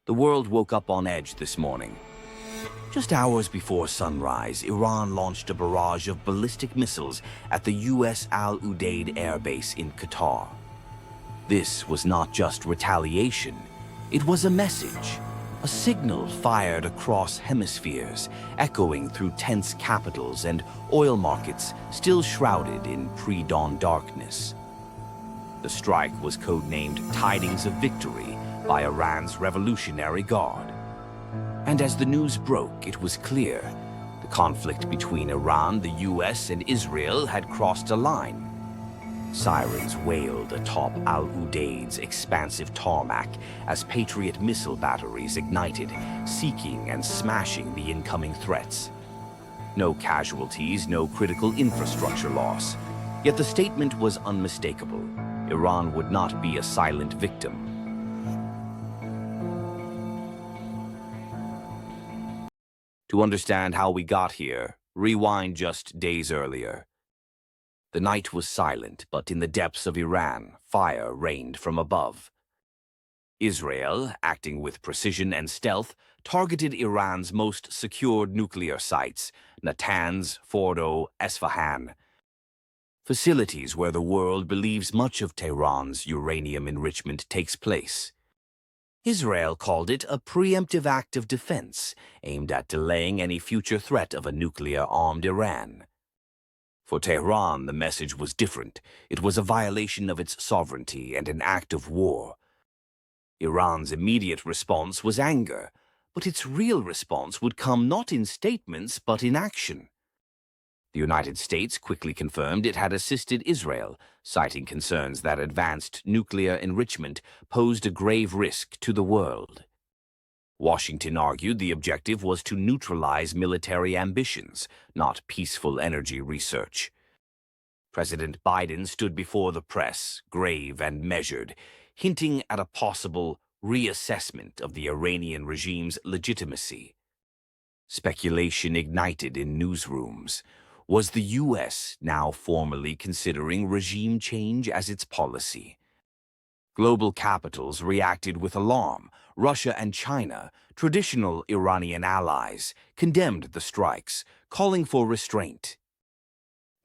The world woke up on edge this morning. Just hours before sunrise, Iran launched a barrage of ballistic missiles at the U.S. Al Udeid Air Base in Qatar. This was not just retaliation, it was a message, a signal fired across hemispheres, echoing through tense capitals and oil markets still shrouded in pre-dawn darkness. The strike was codenamed Tidings of Victory by Iran's Revolutionary Guard. And as the news broke, it was clear the conflict between Iran, the US, and Israel had crossed a line. Sirens wailed atop Al Udeid's expansive tarmac as Patriot missile batteries ignited, seeking and smashing the incoming threats. No casualties, no critical infrastructure loss. Yet the statement was unmistakable. Iran would not be a silent victim. To understand how we got here, rewind just days earlier. The night was silent, but in the depths of Iran, fire rained from above. Israel, acting with precision and stealth, targeted Iran's most secured nuclear sites, Natanz, Fordo, Esfahan, facilities where the world believes much of Tehran's uranium enrichment takes place. Israel called it a preemptive act of defense aimed at delaying any future threat of a nuclear-armed Iran. For Tehran, the message was different. It was a violation of its sovereignty and an act of war. Iran's immediate response was anger, but its real response would come not in statements but in action. The United States quickly confirmed it had assisted Israel, citing concerns that advanced nuclear enrichment posed a grave risk to the world. Washington argued the objective was to neutralize military ambitions, not peaceful energy research. President Biden stood before the press, grave and measured, hinting at a possible reassessment of the Iranian regime's legitimacy. Speculation ignited in newsrooms. Was the U.S. now formally considering regime change as its policy? Global capitals reacted with alarm. Russia and China, traditional Iranian allies, condemned the strikes, calling for restraint.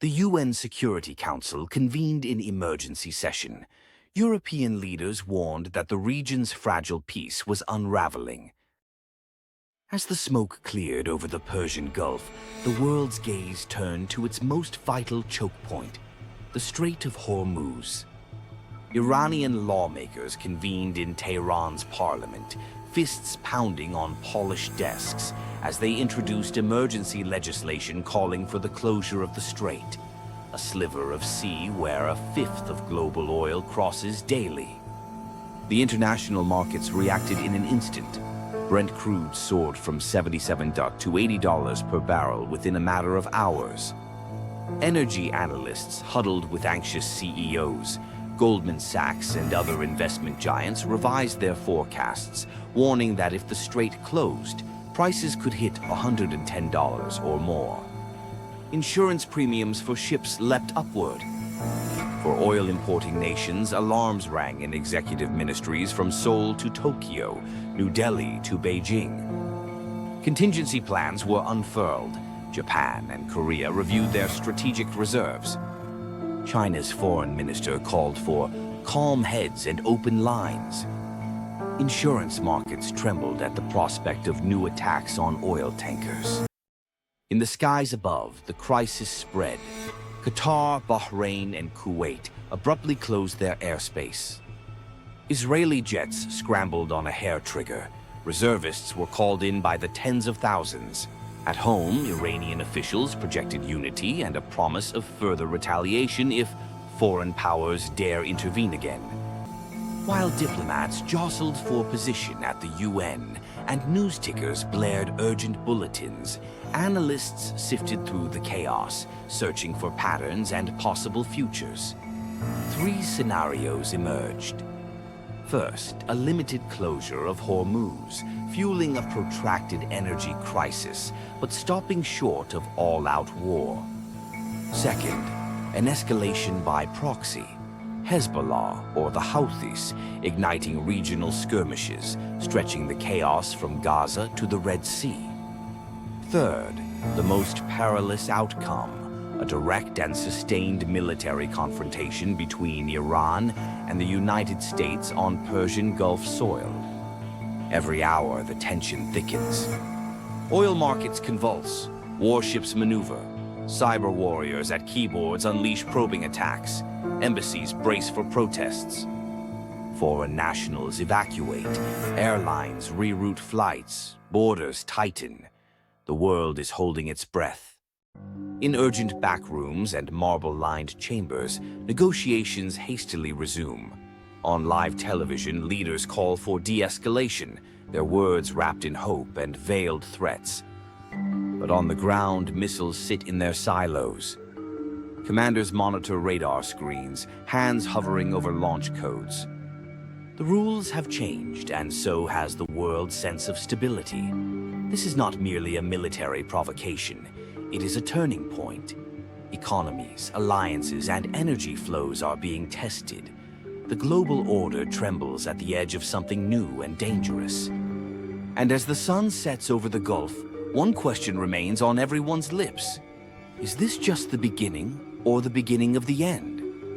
The UN Security Council convened in emergency session. European leaders warned that the region's fragile peace was unraveling. As the smoke cleared over the Persian Gulf, the world's gaze turned to its most vital choke point, the Strait of Hormuz. Iranian lawmakers convened in Tehran's parliament, fists pounding on polished desks as they introduced emergency legislation calling for the closure of the strait, a sliver of sea where a fifth of global oil crosses daily. The international markets reacted in an instant. Brent crude soared from $77 to $80 per barrel within a matter of hours. Energy analysts huddled with anxious CEOs. Goldman Sachs and other investment giants revised their forecasts, warning that if the strait closed, prices could hit $110 or more. Insurance premiums for ships leapt upward. For oil-importing nations, alarms rang in executive ministries from Seoul to Tokyo, New Delhi to Beijing. Contingency plans were unfurled. Japan and Korea reviewed their strategic reserves. China's foreign minister called for calm heads and open lines. Insurance markets trembled at the prospect of new attacks on oil tankers. In the skies above, the crisis spread. Qatar, Bahrain, and Kuwait abruptly closed their airspace. Israeli jets scrambled on a hair trigger. Reservists were called in by the tens of thousands. At home, Iranian officials projected unity and a promise of further retaliation if foreign powers dare intervene again. While diplomats jostled for position at the UN and news tickers blared urgent bulletins, analysts sifted through the chaos, searching for patterns and possible futures. 3 scenarios emerged. First, a limited closure of Hormuz, fueling a protracted energy crisis, but stopping short of all-out war. Second, an escalation by proxy. Hezbollah, or the Houthis, igniting regional skirmishes, stretching the chaos from Gaza to the Red Sea. Third, the most perilous outcome, a direct and sustained military confrontation between Iran and the United States on Persian Gulf soil. Every hour, the tension thickens. Oil markets convulse, warships maneuver, cyber warriors at keyboards unleash probing attacks, embassies brace for protests. Foreign nationals evacuate, airlines reroute flights, borders tighten. The world is holding its breath. In urgent back rooms and marble-lined chambers, negotiations hastily resume. On live television, leaders call for de-escalation, their words wrapped in hope and veiled threats. But on the ground, missiles sit in their silos. Commanders monitor radar screens, hands hovering over launch codes. The rules have changed, and so has the world's sense of stability. This is not merely a military provocation. It is a turning point. Economies, alliances, and energy flows are being tested. The global order trembles at the edge of something new and dangerous. And as the sun sets over the Gulf, one question remains on everyone's lips. Is this just the beginning, or the beginning of the end?